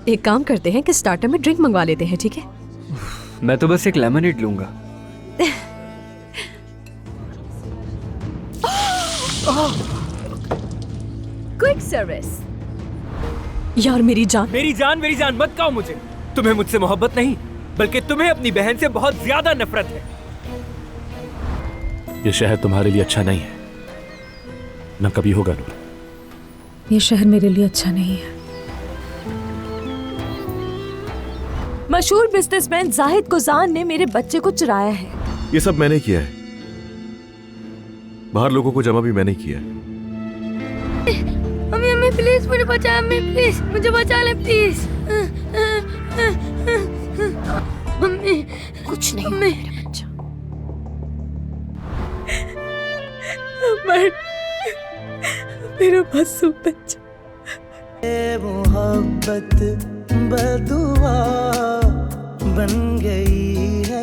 एक काम करते हैं कि स्टार्टर में ड्रिंक मंगवा लेते हैं, ठीक है? मैं तो बस एक लेमनेड लूंगा। Quick service. यार मेरी जान मेरी जान मत कहो मुझे। तुम्हें मुझसे मोहब्बत नहीं, बल्कि तुम्हें अपनी बहन से बहुत ज्यादा नफरत है। ये शहर तुम्हारे लिए अच्छा नहीं है, न कभी होगा नूर। ये शहर मेरे लिए अच्छा नहीं है। मशहूर बिजनेसमैन जाहिद गुजान ने मेरे बच्चे को चुराया है। ये सब मैंने किया है, बाहर लोगों को जमा भी मैंने किया है। मम्मी मम्मी प्लीज मुझे बचा, मम्मी प्लीज मुझे बचा ले प्लीज। मम्मी कुछ नहीं मम्मी। मेरा बच्चा। मेरा मासूम बच्चा। मोहब्बत बदुआ बन गई है